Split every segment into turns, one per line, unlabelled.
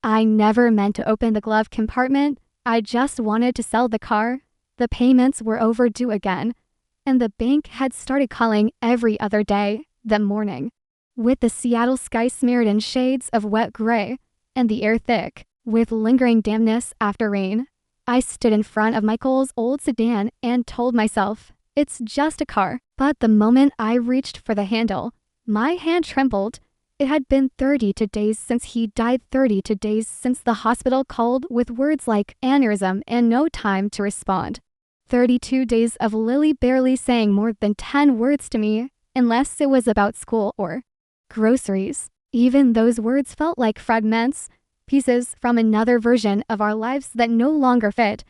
I never meant to open the glove compartment. I just wanted to sell the car. The payments were overdue again, and the bank had started calling every other day that morning. With the Seattle sky smeared in shades of wet gray and the air thick with lingering dampness after rain, I stood in front of Michael's old sedan and told myself, it's just a car. But the moment I reached for the handle, my hand trembled. It had been 32 days since he died, 32 days since the hospital called with words like aneurysm and no time to respond. 32 days of Lily barely saying more than 10 words to me, unless it was about school or groceries. Even those words felt like fragments, pieces from another version of our lives that no longer fit.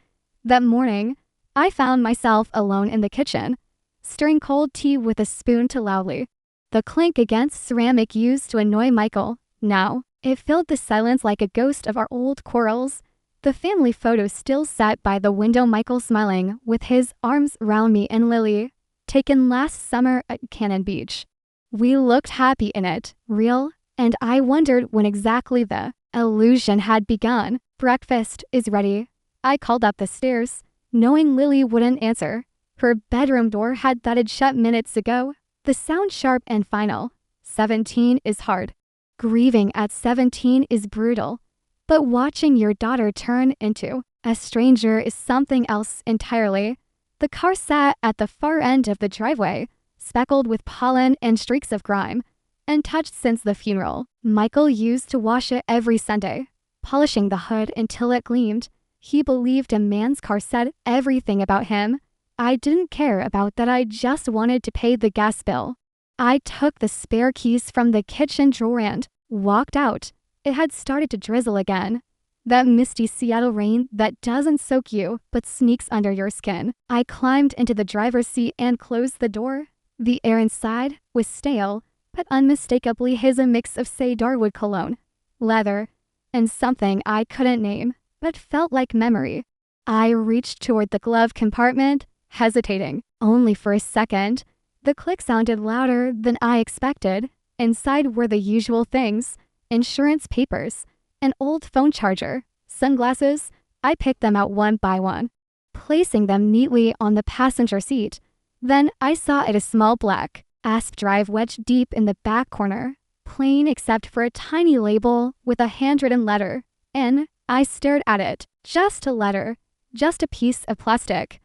That morning, I found myself alone in the kitchen, stirring cold tea with a spoon too loudly. The clink against ceramic used to annoy Michael. Now, it filled the silence like a ghost of our old quarrels. The family photo still sat by the window, Michael smiling with his arms around me and Lily, taken last summer at Cannon Beach. We looked happy in it, real, and I wondered when exactly the illusion had begun. Breakfast is ready. I called up the stairs, knowing Lily wouldn't answer. Her bedroom door had thudded shut minutes ago. The sound sharp and final. 17 is hard. Grieving at 17 is brutal. But watching your daughter turn into a stranger is something else entirely. The car sat at the far end of the driveway, speckled with pollen and streaks of grime, untouched since the funeral. Michael used to wash it every Sunday, polishing the hood until it gleamed. He believed a man's car said everything about him. I didn't care about that. I just wanted to pay the gas bill. I took the spare keys from the kitchen drawer and walked out. It had started to drizzle again. That misty Seattle rain that doesn't soak you but sneaks under your skin. I climbed into the driver's seat and closed the door. The air inside was stale, but unmistakably his a mix of cedarwood cologne, leather, and something I couldn't name, but felt like memory. I reached toward the glove compartment, hesitating. Only for a second. The click sounded louder than I expected. Inside were the usual things: insurance papers, an old phone charger, sunglasses. I picked them out one by one, placing them neatly on the passenger seat. Then I saw it, a small black asp drive wedged deep in the back corner, plain except for a tiny label with a handwritten letter N. I stared at it. Just a letter, just a piece of plastic.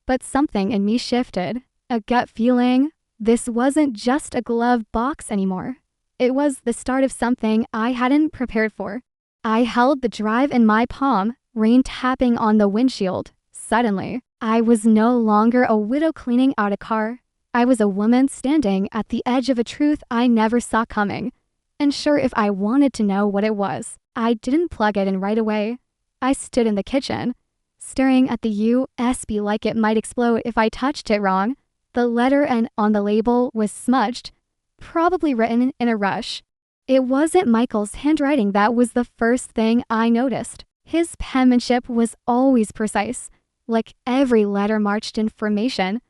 But something in me shifted, a gut feeling. This wasn't just a glove box anymore. It was the start of something I hadn't prepared for. I held the drive in my palm, rain tapping on the windshield. Suddenly, I was no longer a widow cleaning out a car. I was a woman standing at the edge of a truth I never saw coming. And sure, if I wanted to know what it was, I didn't plug it in right away. I stood in the kitchen, staring at the USB like it might explode if I touched it wrong. The letter N on the label was smudged, probably written in a rush. It wasn't Michael's handwriting that was the first thing I noticed. His penmanship was always precise, like every letter marked information.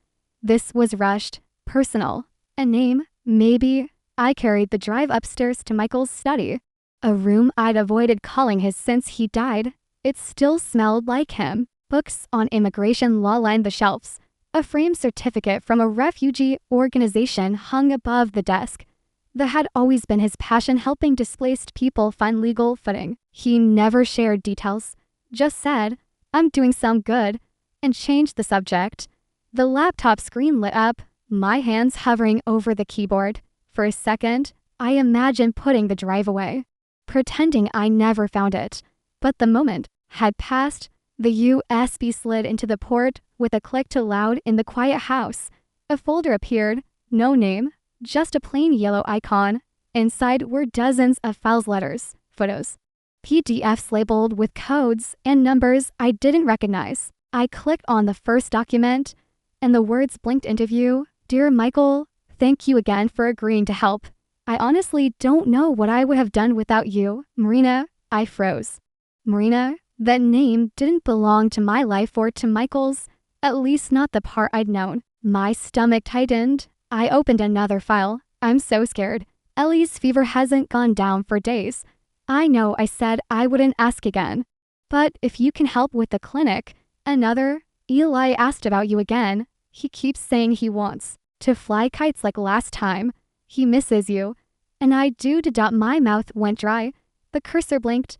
This was rushed, personal. A name, maybe. I carried the drive upstairs to Michael's study, a room I'd avoided calling his since he died. It still smelled like him. Books on immigration law lined the shelves. A framed certificate from a refugee organization hung above the desk. That had always been his passion, helping displaced people find legal footing. He never shared details, just said, "I'm doing some good," and changed the subject. The laptop screen lit up, my hands hovering over the keyboard. For a second, I imagined putting the drive away, pretending I never found it. But the moment had passed. The USB slid into the port with a click too loud in the quiet house. A folder appeared, no name, just a plain yellow icon. Inside were dozens of files, letters, photos, PDFs labeled with codes and numbers I didn't recognize. I clicked on the first document, and the words blinked into view. "Dear Michael, thank you again for agreeing to help. I honestly don't know what I would have done without you, Marina." I froze. Marina? That name didn't belong to my life or to Michael's, at least not the part I'd known. My stomach tightened. I opened another file. I'm so scared. Ellie's fever hasn't gone down for days. I know I said I wouldn't ask again. But if you can help with the clinic, another, Eli asked about you again. He keeps saying he wants to fly kites like last time. He misses you. And I do. My mouth went dry. The cursor blinked,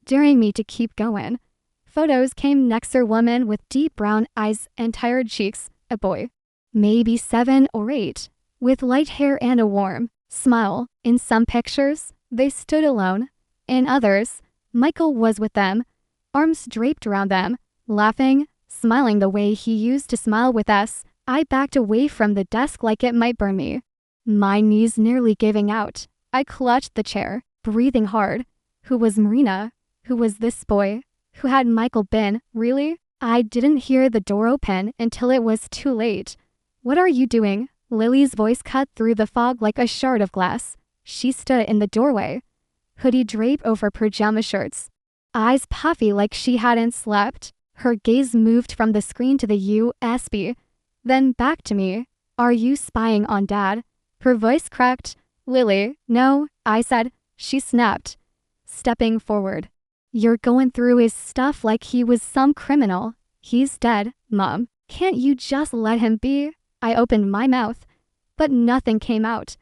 daring me to keep going. Photos came next. A woman with deep brown eyes and tired cheeks, a boy, maybe 7 or 8, with light hair and a warm smile. In some pictures, they stood alone. In others, Michael was with them, arms draped around them, laughing, smiling the way he used to smile with us. I backed away from the desk like it might burn me, my knees nearly giving out. I clutched the chair, breathing hard. Who was Marina? Who was this boy? Who had Michael been, really? I didn't hear the door open until it was too late. What are you doing? Lily's voice cut through the fog like a shard of glass. She stood in the doorway, hoodie draped over pajama shirts, eyes puffy like she hadn't slept. Her gaze moved from the screen to the USB, then back to me. Are you spying on Dad? Her voice cracked. Lily, no, I said. She snapped, stepping forward. You're going through his stuff like he was some criminal. He's dead, Mom. Can't you just let him be? I opened my mouth, but nothing came out.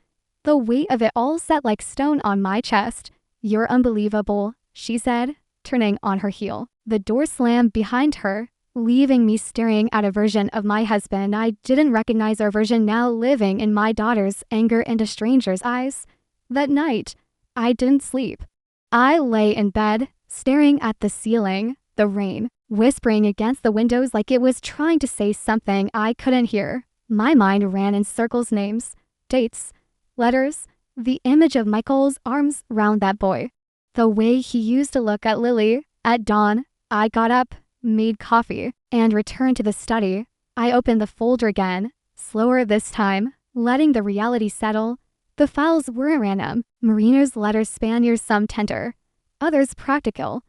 The weight of it all sat like stone on my chest. You're unbelievable, she said, turning on her heel. The door slammed behind her, leaving me staring at a version of my husband I didn't recognize, our version now living in my daughter's anger and a stranger's eyes. That night, I didn't sleep. I lay in bed, staring at the ceiling, the rain, whispering against the windows like it was trying to say something I couldn't hear. My mind ran in circles, names, dates, letters, the image of Michael's arms round that boy, the way he used to look at Lily. At dawn, I got up, made coffee, and returned to the study. I opened the folder again, slower this time, letting the reality settle. The files were random. Marina's letters span years, some tender, others practical.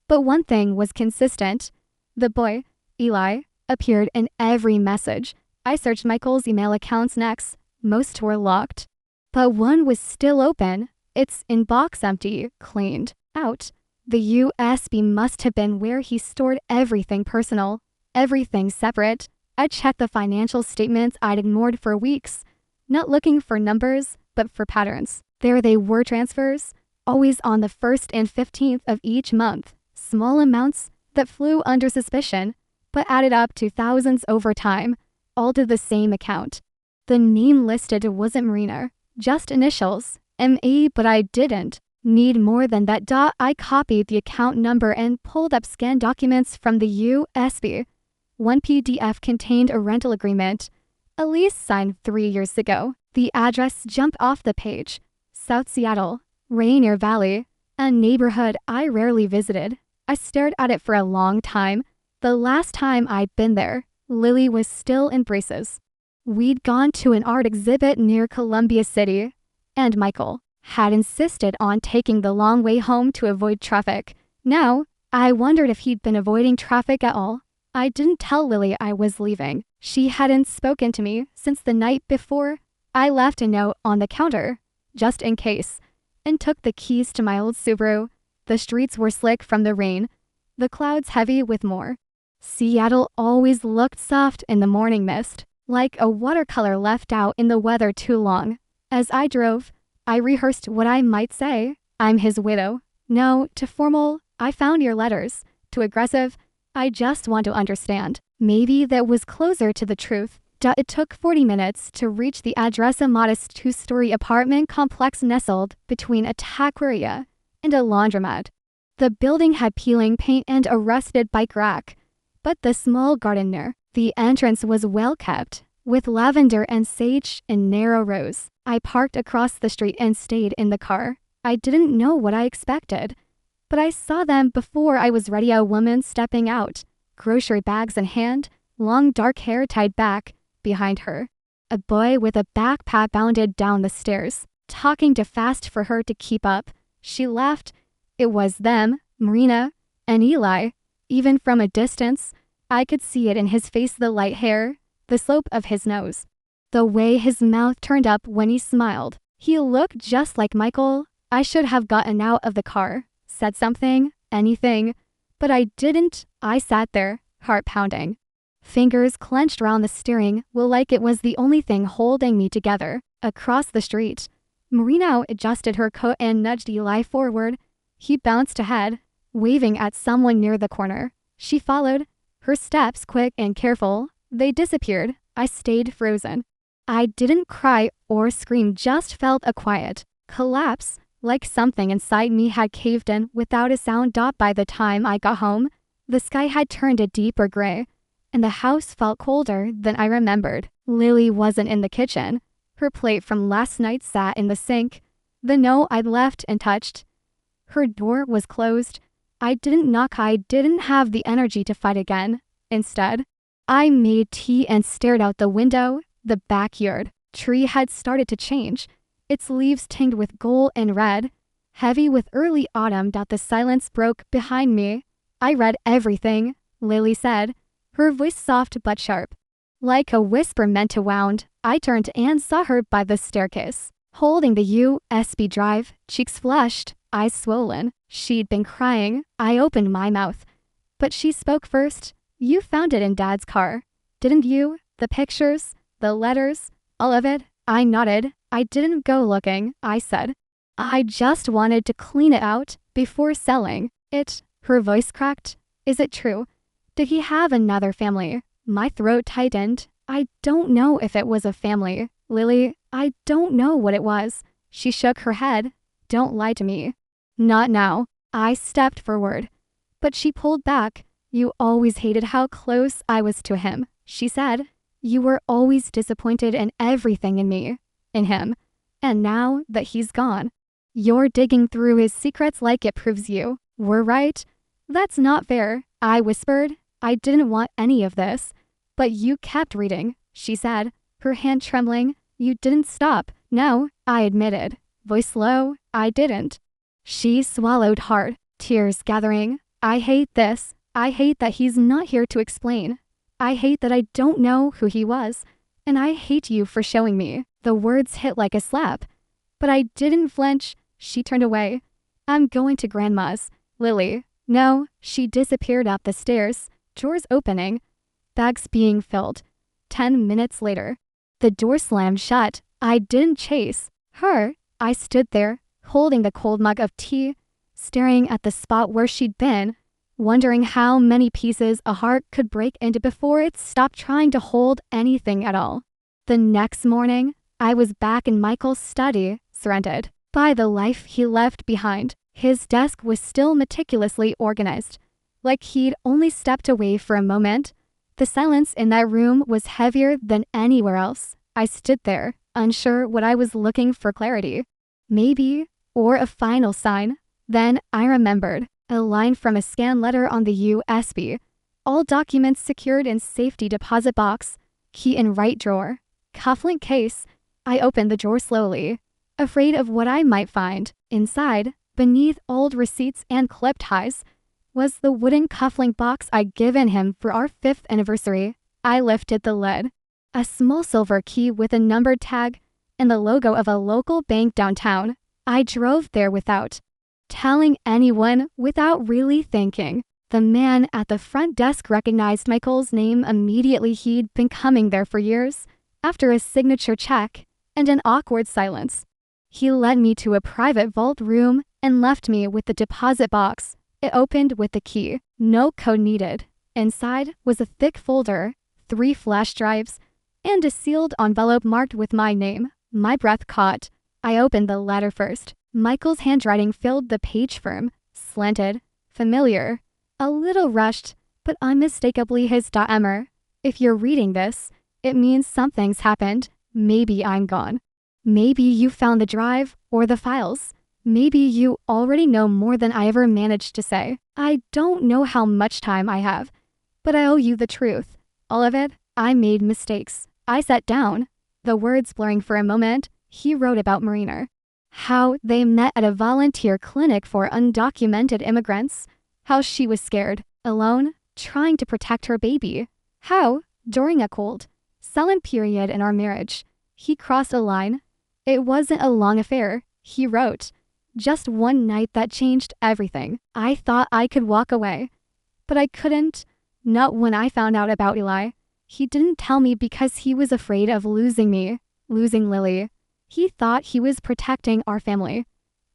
But one thing was consistent. The boy, Eli, appeared in every message. I searched Michael's email accounts next. Most were locked, but one was still open. Its inbox empty, cleaned out. The USB must have been where he stored everything personal, everything separate. I checked the financial statements I'd ignored for weeks, not looking for numbers, but for patterns. There they were, transfers, always on the 1st and 15th of each month. Small amounts that flew under suspicion, but added up to thousands over time, all to the same account. The name listed wasn't Marina, just initials, MA, but I didn't need more than that. I copied the account number and pulled up scanned documents from the USB. One PDF contained a rental agreement, a lease signed 3 years ago. The address jumped off the page. South Seattle, Rainier Valley, a neighborhood I rarely visited. I stared at it for a long time. The last time I'd been there, Lily was still in braces. We'd gone to an art exhibit near Columbia City, and Michael had insisted on taking the long way home to avoid traffic. Now, I wondered if he'd been avoiding traffic at all. I didn't tell Lily I was leaving. She hadn't spoken to me since the night before. I left a note on the counter, just in case, and took the keys to my old Subaru. The streets were slick from the rain, the clouds heavy with more. Seattle always looked soft in the morning mist, like a watercolor left out in the weather too long. As I drove, I rehearsed what I might say. I'm his widow. No, too formal. I found your letters. Too aggressive. I just want to understand. Maybe that was closer to the truth. It took 40 minutes to reach the address, a modest 2-story apartment complex nestled between a taqueria and a laundromat. The building had peeling paint and a rusted bike rack, but the small garden near the entrance was well kept, with lavender and sage in narrow rows. I parked across the street and stayed in the car. I didn't know what I expected, but I saw them before I was ready. A woman stepping out, grocery bags in hand, long dark hair tied back behind her. A boy with a backpack bounded down the stairs, talking too fast for her to keep up. She laughed. It was them, Marina and Eli. Even from a distance, I could see it in his face, the light hair, the slope of his nose, the way his mouth turned up when he smiled. He looked just like Michael. I should have gotten out of the car, said something, anything, but I didn't. I sat there, heart pounding. Fingers clenched around the steering wheel like it was the only thing holding me together. Across the street, Marina adjusted her coat and nudged Eli forward. He bounced ahead, waving at someone near the corner. She followed, her steps quick and careful. They disappeared. I stayed frozen. I didn't cry or scream, just felt a quiet collapse, like something inside me had caved in without a sound. By the time I got home, the sky had turned a deeper gray, and the house felt colder than I remembered. Lily wasn't in the kitchen. Her plate from last night sat in the sink, the note I'd left untouched. Her door was closed. I didn't knock. I didn't have the energy to fight again. Instead, I made tea and stared out the window. The backyard tree had started to change, its leaves tinged with gold and red, heavy with early autumn. The silence broke behind me. I read everything, Lily said, her voice soft but sharp, like a whisper meant to wound. I turned and saw her by the staircase, holding the USB drive, cheeks flushed, eyes swollen. She'd been crying. I opened my mouth, but she spoke first. You found it in Dad's car, didn't you? The pictures, the letters, all of it? I nodded. I didn't go looking, I said. I just wanted to clean it out before selling it. Her voice cracked. Is it true? Did he have another family? My throat tightened. I don't know if it was a family, Lily. I don't know what it was. She shook her head. Don't lie to me. Not now. I stepped forward, but she pulled back. You always hated how close I was to him, she said. You were always disappointed in everything in me, in him. And now that he's gone, you're digging through his secrets like it proves you were right. That's not fair, I whispered. I didn't want any of this. But you kept reading, she said, her hand trembling. You didn't stop. No, I admitted, voice low. I didn't. She swallowed hard, tears gathering. I hate this. I hate that he's not here to explain. I hate that I don't know who he was. And I hate you for showing me. The words hit like a slap. But I didn't flinch. She turned away. I'm going to Grandma's, Lily. No, she disappeared up the stairs, drawers opening, bags being filled. 10 minutes later, the door slammed shut. I didn't chase her. I stood there, holding the cold mug of tea, staring at the spot where she'd been, wondering how many pieces a heart could break into before it stopped trying to hold anything at all. The next morning, I was back in Michael's study, surrounded by the life he left behind. His desk was still meticulously organized, like he'd only stepped away for a moment. The silence in that room was heavier than anywhere else. I stood there, unsure what I was looking for. Clarity, maybe, or a final sign. Then I remembered a line from a scanned letter on the USB. All documents secured in safety deposit box, key in right drawer, cufflink case. I opened the drawer slowly, afraid of what I might find. Inside, beneath old receipts and clip ties, was the wooden cufflink box I'd given him for our 5th anniversary. I lifted the lid. A small silver key with a numbered tag and the logo of a local bank downtown. I drove there without telling anyone, without really thinking. The man at the front desk recognized Michael's name immediately. He'd been coming there for years. After a signature check and an awkward silence, he led me to a private vault room and left me with the deposit box. It opened with the key. No code needed. Inside was a thick folder, 3 flash drives, and a sealed envelope marked with my name. My breath caught. I opened the letter first. Michael's handwriting filled the page, firm, slanted, familiar, a little rushed, but unmistakably his. Emmer, if you're reading this, it means something's happened. Maybe I'm gone. Maybe you found the drive or the files. Maybe you already know more than I ever managed to say. I don't know how much time I have, but I owe you the truth. All of it. I made mistakes. I sat down, the words blurring for a moment. He wrote about Marina. How they met at a volunteer clinic for undocumented immigrants. How she was scared, alone, trying to protect her baby. How, during a cold, silent period in our marriage, he crossed a line. It wasn't a long affair, he wrote, Just one night that changed everything. I thought I could walk away, but I couldn't. Not when I found out about Eli. He didn't tell me because he was afraid of losing me, losing Lily. He thought he was protecting our family.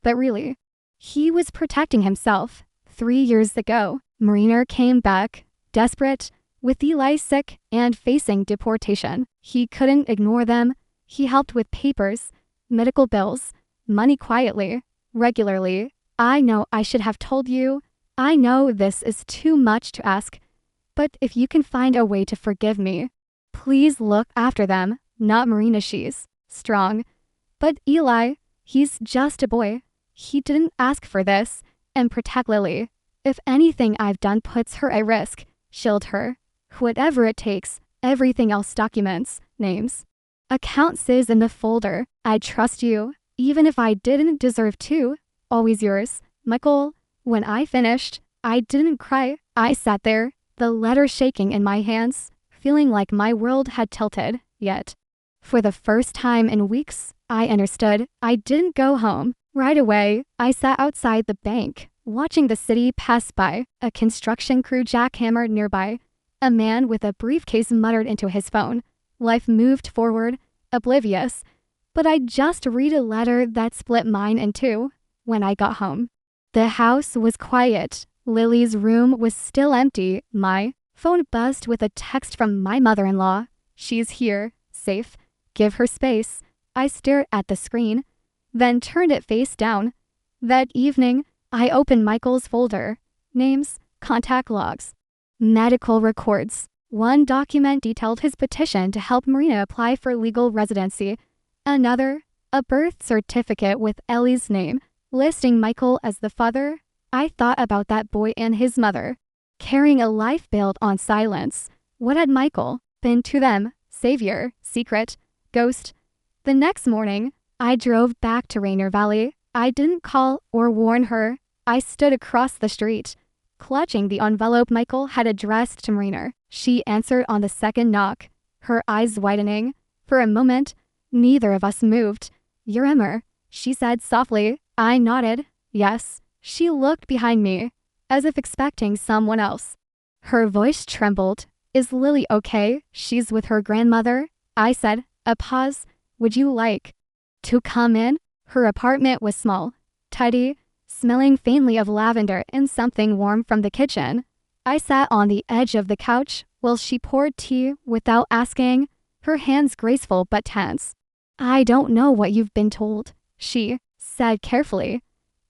But really, he was protecting himself. 3 years ago, Marina came back, desperate, with Eli sick and facing deportation. He couldn't ignore them. He helped with papers, medical bills, money quietly, regularly. I know I should have told you. I know this is too much to ask. But if you can find a way to forgive me, please look after them. Not Marina, she's strong. But Eli, he's just a boy. He didn't ask for this. And protect Lily. If anything I've done puts her at risk, shield her. Whatever it takes, everything else documents, names. Accounts is in the folder. I trust you, even if I didn't deserve to. Always yours, Michael. When I finished, I didn't cry. I sat there, the letter shaking in my hands, feeling like my world had tilted, yet. For the first time in weeks, I understood. I didn't go home. Right away, I sat outside the bank, watching the city pass by, a construction crew jackhammered nearby. A man with a briefcase muttered into his phone. Life moved forward, oblivious. But I just read a letter that split mine in two. When I got home, the house was quiet. Lily's room was still empty. My phone buzzed with a text from my mother-in-law. She's here, safe. Give her space. I stared at the screen, then turned it face down. That evening, I opened Michael's folder. Names, contact logs, medical records. One document detailed his petition to help Marina apply for legal residency. Another, a birth certificate with Ellie's name, listing Michael as the father. I thought about that boy and his mother, carrying a life built on silence. What had Michael been to them? Savior, secret, ghost. The next morning, I drove back to Rainier Valley. I didn't call or warn her. I stood across the street, clutching the envelope Michael had addressed to Marina. She answered on the second knock, her eyes widening. For a moment, neither of us moved. "You're Emmer," she said softly. I nodded. Yes. She looked behind me, as if expecting someone else. Her voice trembled. "Is Lily okay? She's with her grandmother." I said. A pause. "Would you like to come in?" Her apartment was small, tidy, smelling faintly of lavender and something warm from the kitchen. I sat on the edge of the couch while she poured tea without asking, her hands graceful but tense. "I don't know what you've been told," she said carefully,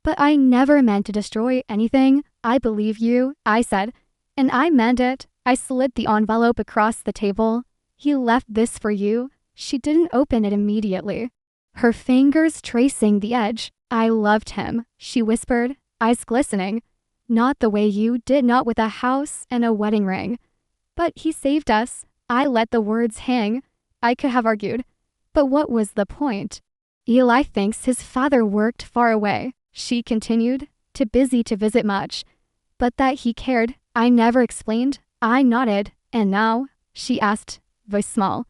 "but I never meant to destroy anything." "I believe you," I said, and I meant it. I slid the envelope across the table. "He left this for you." She didn't open it immediately, her fingers tracing the edge. "I loved him," she whispered, eyes glistening. "Not the way you did, not with a house and a wedding ring. But he saved us." I let the words hang. I could have argued, but what was the point? "Eli thinks his father worked far away," she continued, "too busy to visit much. But that he cared, I never explained." I nodded. "And now?" she asked, voice small.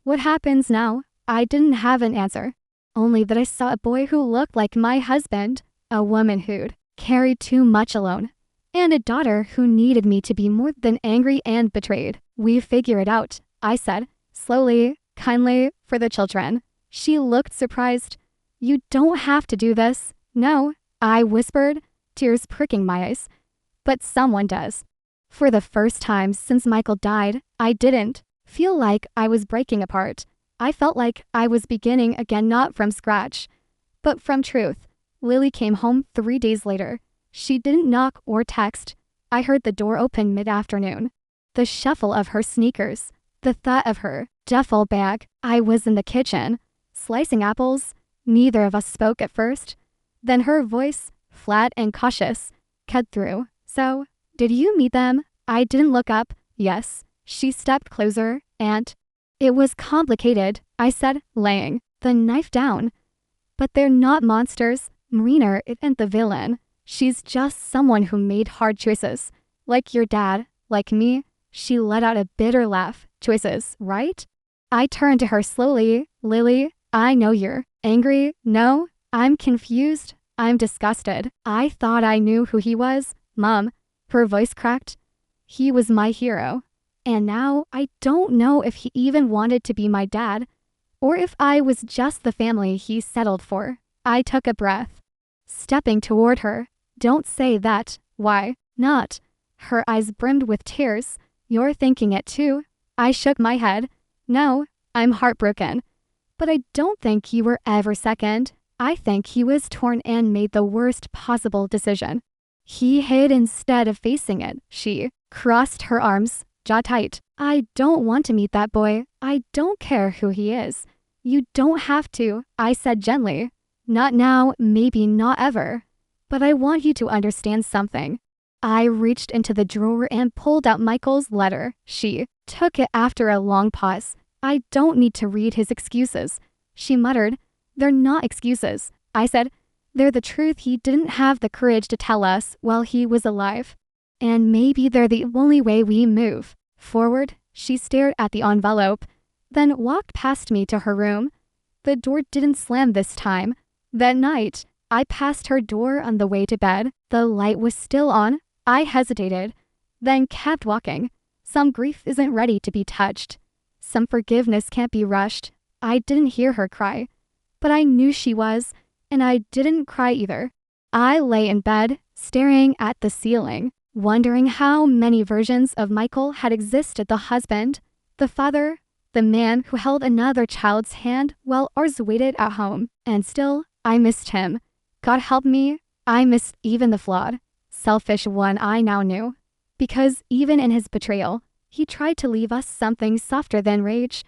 "What happens now?" I didn't have an answer. Only that I saw a boy who looked like my husband, a woman who'd carried too much alone, and a daughter who needed me to be more than angry and betrayed. "We figure it out," I said, slowly, kindly, for the children. She looked surprised. "You don't have to do this." "No," I whispered, tears pricking my eyes. "But someone does." For the first time since Michael died, I didn't feel like I was breaking apart. I felt like I was beginning again, not from scratch, but from truth. Lily came home 3 days later. She didn't knock or text. I heard the door open mid-afternoon. The shuffle of her sneakers, the thud of her duffel bag. I was in the kitchen, slicing apples. Neither of us spoke at first. Then her voice, flat and cautious, cut through. "So, did you meet them?" I didn't look up. "Yes." She stepped closer, and "It was complicated," I said, laying the knife down. "But they're not monsters. Marina isn't the villain. She's just someone who made hard choices. Like your dad, like me." She let out a bitter laugh. "Choices, right?" I turned to her slowly. "Lily, I know you're angry." "No, I'm confused." I'm disgusted. I thought I knew who he was. Mom, her voice cracked. He was my hero. And now I don't know if he even wanted to be my dad, or if I was just the family he settled for. I took a breath, stepping toward her. Don't say that. Why not? Her eyes brimmed with tears. You're thinking it too. I shook my head. No, I'm heartbroken. But I don't think you were ever second. I think he was torn and made the worst possible decision. He hid instead of facing it. She crossed her arms, jaw tight. I don't want to meet that boy. I don't care who he is. You don't have to, I said gently. Not now, maybe not ever. But I want you to understand something. I reached into the drawer and pulled out Michael's letter. She took it after a long pause. I don't need to read his excuses. She muttered. They're not excuses. I said, they're the truth he didn't have the courage to tell us while he was alive. And maybe they're the only way we move forward. She stared at the envelope, then walked past me to her room. The door didn't slam this time. That night, I passed her door on the way to bed. The light was still on. I hesitated, then kept walking. Some grief isn't ready to be touched. Some forgiveness can't be rushed. I didn't hear her cry, but I knew she was, and I didn't cry either. I lay in bed, staring at the ceiling, wondering how many versions of Michael had existed: the husband, the father, the man who held another child's hand while ours waited at home. And still, I missed him. God help me, I missed even the flawed, selfish one I now knew. Because even in his betrayal, he tried to leave us something softer than rage.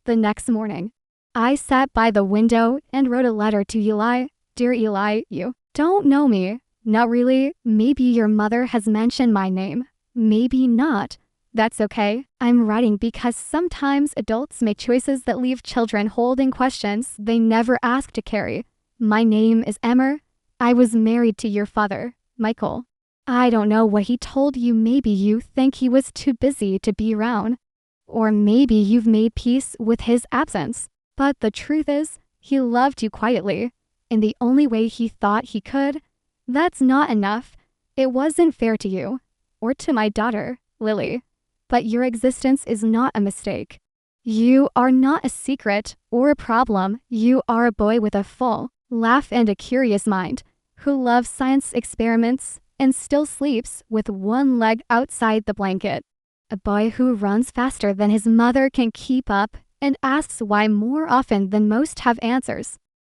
The next morning, I sat by the window and wrote a letter to Eli. Dear Eli, you don't know me. Not really. Maybe your mother has mentioned my name. Maybe not. That's okay. I'm writing because sometimes adults make choices that leave children holding questions they never asked to carry. My name is Emmer. I was married to your father, Michael. I don't know what he told you. Maybe you think he was too busy to be around. Or maybe you've made peace with his absence. But the truth is, he loved you quietly, in the only way he thought he could. That's not enough. It wasn't fair to you, or to my daughter, Lily. But your existence is not a mistake. You are not a secret or a problem. You are a boy with a full laugh and a curious mind, who loves science experiments and still sleeps with one leg outside the blanket. A boy who runs faster than his mother can keep up and asks why more often than most have answers.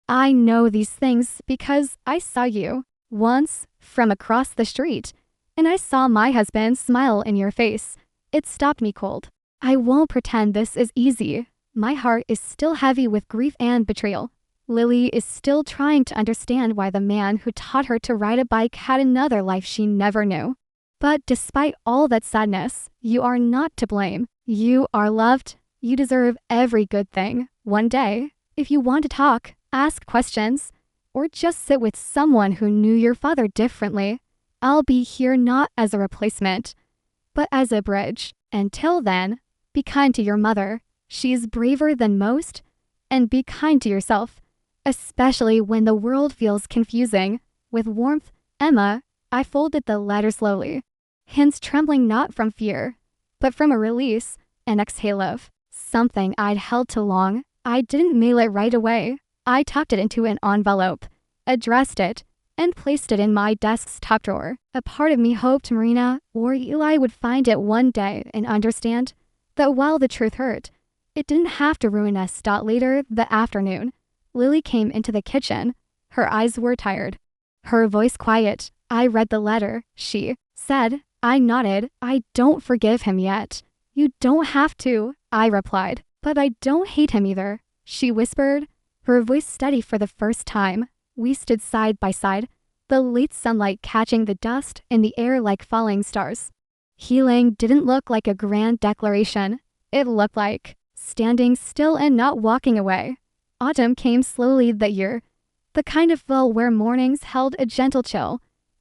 I know these things because I saw you once from across the street, and I saw my husband smile in your face. It stopped me cold. I won't pretend this is easy. My heart is still heavy with grief and betrayal. Lily is still trying to understand why the man who taught her to ride a bike had another life she never knew. But despite all that sadness, you are not to blame. You are loved. You deserve every good thing. One day, if you want to talk, ask questions, or just sit with someone who knew your father differently, I'll be here not as a replacement, but as a bridge. Until then, be kind to your mother. She's braver than most. And be kind to yourself, especially when the world feels confusing. With warmth, Emma, I folded the letter slowly, hands trembling not from fear, but from a release, an exhale of something I'd held too long. I didn't mail it right away. I tucked it into an envelope, addressed it, and placed it in my desk's top drawer. A part of me hoped Marina or Eli would find it one day and understand that while the truth hurt, it didn't have to ruin us. Later that afternoon, Lily came into the kitchen. Her eyes were tired, her voice quiet. I read the letter, she said. I nodded. I don't forgive him yet. You don't have to, I replied. But I don't hate him either, she whispered, her voice steady for the first time. We stood side by side, the late sunlight catching the dust in the air like falling stars. Healing didn't look like a grand declaration. It looked like standing still and not walking away. Autumn came slowly that year, the kind of fall where mornings held a gentle chill,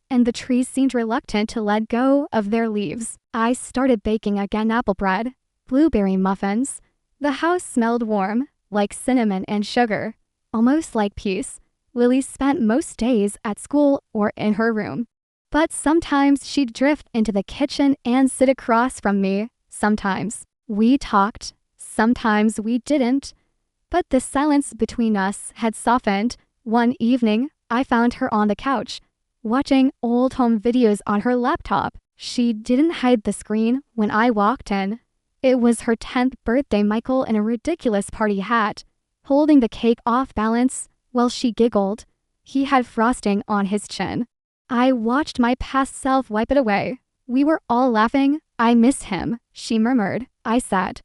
and the trees seemed reluctant to let go of their leaves. I started baking again: apple bread, blueberry muffins. The house smelled warm, like cinnamon and sugar, almost like peace. Lily spent most days at school or in her room. But sometimes she'd drift into the kitchen and sit across from me. Sometimes we talked, sometimes we didn't. But the silence between us had softened. One evening, I found her on the couch, watching old home videos on her laptop. She didn't hide the screen when I walked in. It was her 10th birthday, Michael in a ridiculous party hat, holding the cake off balance while she giggled. He had frosting on his chin. I watched my past self wipe it away. We were all laughing. I miss him, she murmured. I sat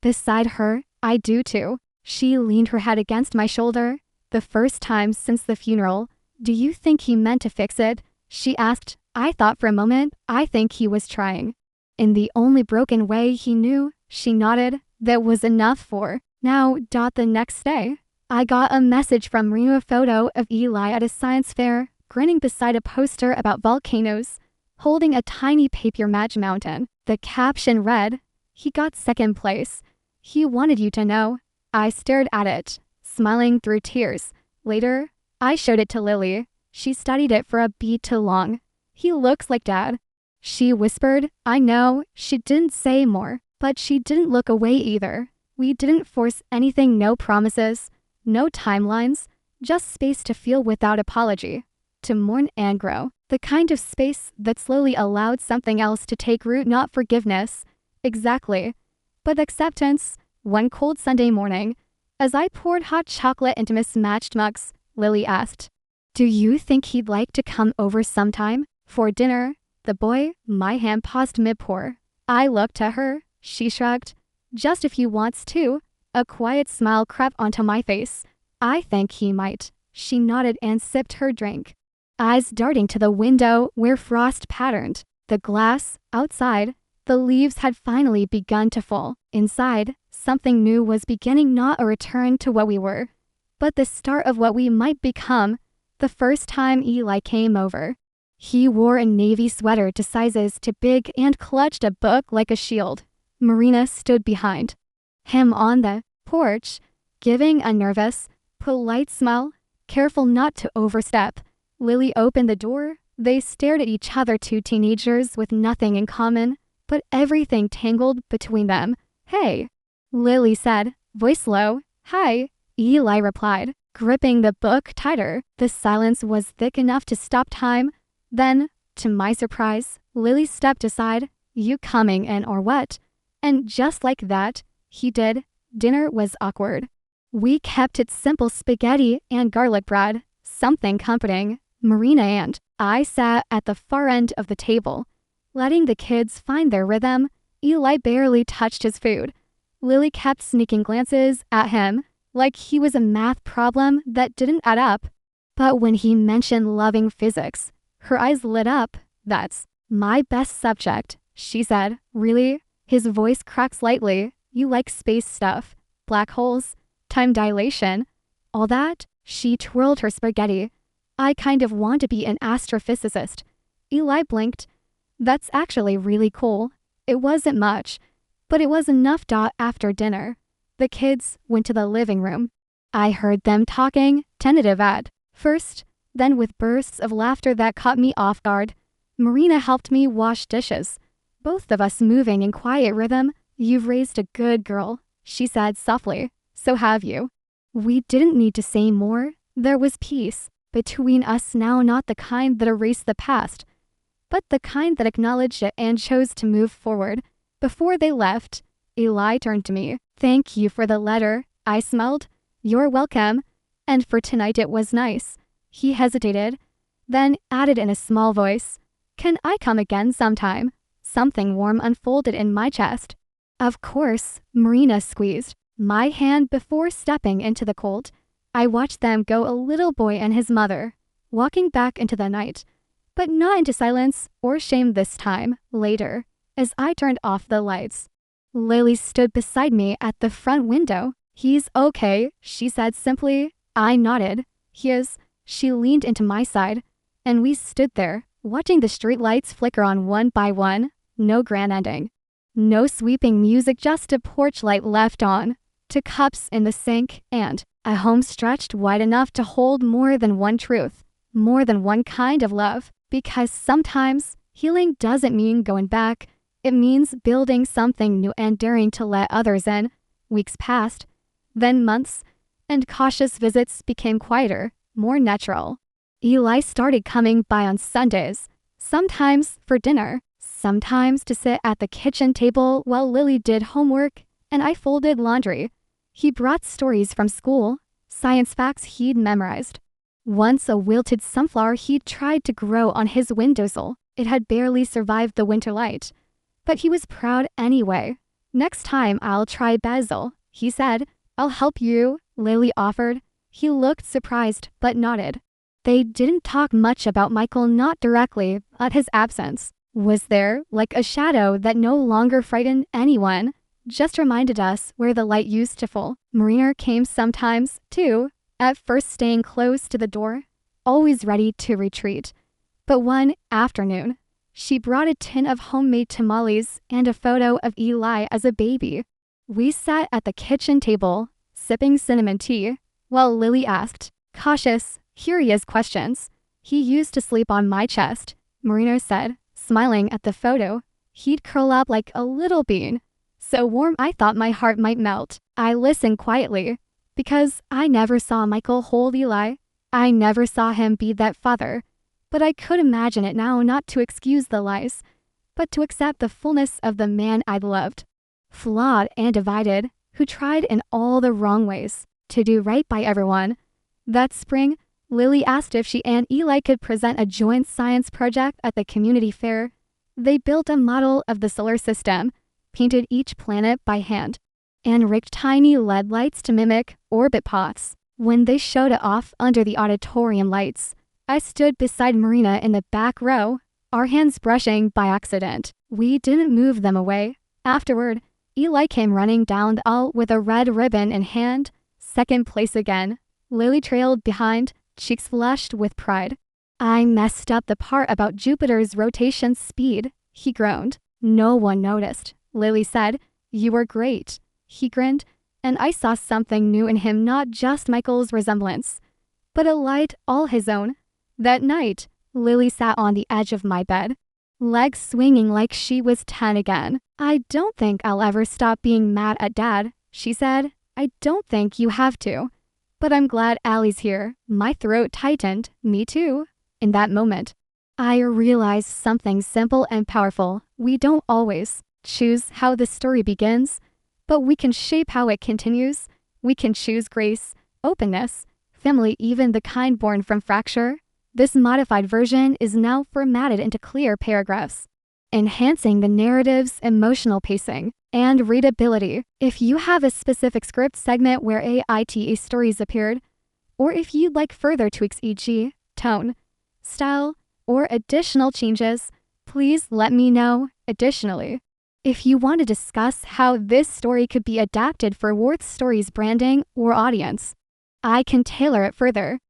beside her. I do too. She leaned her head against my shoulder. The first time since the funeral. Do you think he meant to fix it? She asked. I thought for a moment. I think he was trying. In the only broken way he knew. She nodded. That was enough for now. The next day, I got a message from Marina, a photo of Eli at a science fair, grinning beside a poster about volcanoes, holding a tiny paper match mountain. The caption read, "He got second place. He wanted you to know." I stared at it, smiling through tears. Later, I showed it to Lily. She studied it for a beat too long. "He looks like Dad," she whispered. I know. She didn't say more, but she didn't look away either. We didn't force anything, no promises, no timelines, just space to feel without apology, to mourn and grow. The kind of space that slowly allowed something else to take root, not forgiveness, exactly, but acceptance. One cold Sunday morning, as I poured hot chocolate into mismatched mugs, Lily asked, "Do you think he'd like to come over sometime for dinner?" The boy, my hand paused mid-pour. I looked at her. She shrugged. "Just if he wants to." A quiet smile crept onto my face. "I think he might." She nodded and sipped her drink, eyes darting to the window where frost patterned the glass. Outside, the leaves had finally begun to fall. Inside, something new was beginning, not a return to what we were, but the start of what we might become. The first time Eli came over, he wore a navy sweater to sizes too big and clutched a book like a shield. Marina stood behind him on the porch, giving a nervous, polite smile, careful not to overstep. Lily opened the door. They stared at each other, two teenagers with nothing in common, but everything tangled between them. "Hey," Lily said, voice low. "Hi," Eli replied, gripping the book tighter. The silence was thick enough to stop time. Then, to my surprise, Lily stepped aside. "You coming in or what?" And just like that, he did. Dinner was awkward. We kept it simple: spaghetti and garlic bread, something comforting. Marina and I sat at the far end of the table, letting the kids find their rhythm. Eli barely touched his food. Lily kept sneaking glances at him, like he was a math problem that didn't add up. But when he mentioned loving physics, her eyes lit up. "That's my best subject," she said. "Really?" His voice cracked slightly. "You like space stuff, black holes, time dilation, all that?" She twirled her spaghetti. "I kind of want to be an astrophysicist." Eli blinked. "That's actually really cool." It wasn't much, but it was enough. After dinner, the kids went to the living room. I heard them talking, tentative at first, then with bursts of laughter that caught me off guard. Marina helped me wash dishes, both of us moving in quiet rhythm. "You've raised a good girl," she said softly. "So have you." We didn't need to say more. There was peace between us now, not the kind that erased the past, but the kind that acknowledged it and chose to move forward. Before they left, Eli turned to me. "Thank you for the letter," I smiled. "You're welcome. And for tonight it was nice." He hesitated, then added in a small voice, "Can I come again sometime?" Something warm unfolded in my chest. "Of course." Marina squeezed my hand before stepping into the cold. I watched them go, a little boy and his mother, walking back into the night, but not into silence or shame this time. Later, as I turned off the lights, Lily stood beside me at the front window. "He's okay," she said simply. I nodded. "He is." She leaned into my side, and we stood there, watching the street lights flicker on one by one. No grand ending, no sweeping music, just a porch light left on, 2 cups in the sink, and A home stretched wide enough to hold more than one truth, more than one kind of love, because sometimes healing doesn't mean going back. It means building something new and daring to let others in. Weeks passed, then months, and cautious visits became quieter, more natural. Eli started coming by on Sundays, sometimes for dinner, sometimes to sit at the kitchen table while Lily did homework and I folded laundry. He brought stories from school, science facts he'd memorized. Once a wilted sunflower he'd tried to grow on his windowsill. It had barely survived the winter light, but he was proud anyway. Next time I'll try basil, he said. I'll help you, Lily offered. He looked surprised but nodded. They didn't talk much about Michael, not directly, but his absence was there, like a shadow that no longer frightened anyone, just reminded us where the light used to fall. Marina came sometimes, too, at first staying close to the door, always ready to retreat. But one afternoon, she brought a tin of homemade tamales and a photo of Eli as a baby. We sat at the kitchen table, sipping cinnamon tea, while Lily asked cautious, curious questions. He used to sleep on my chest, Marina said, smiling at the photo. He'd curl up like a little bean, so warm I thought my heart might melt. I listened quietly, because I never saw Michael hold Eli. I never saw him be that father. But I could imagine it now, not to excuse the lies, but to accept the fullness of the man I'd loved. Flawed and divided, who tried in all the wrong ways to do right by everyone. That spring, Lily asked if she and Eli could present a joint science project at the community fair. They built a model of the solar system, painted each planet by hand, and rigged tiny LED lights to mimic orbit pods. When they showed it off under the auditorium lights, I stood beside Marina in the back row, our hands brushing by accident. We didn't move them away. Afterward, Eli came running down the aisle with a red ribbon in hand, second place again. Lily trailed behind, cheeks flushed with pride. I messed up the part about Jupiter's rotation speed, he groaned. No one noticed, Lily said. You were great. He grinned, and I saw something new in him, not just Michael's resemblance, but a light all his own. That night, Lily sat on the edge of my bed, legs swinging like she was 10 again. I don't think I'll ever stop being mad at Dad, she said. I don't think you have to. But I'm glad Allie's here. My throat tightened. Me too. In that moment, I realized something simple and powerful. We don't always choose how the story begins, but we can shape how it continues. We can choose grace, openness, family, even the kind born from fracture. This modified version is now formatted into clear paragraphs, enhancing the narrative's emotional pacing and readability. If you have a specific script segment where AITA stories appeared, or if you'd like further tweaks, e.g., tone, style, or additional changes, please let me know. Additionally, if you want to discuss how this story could be adapted for Warth Stories branding or audience, I can tailor it further.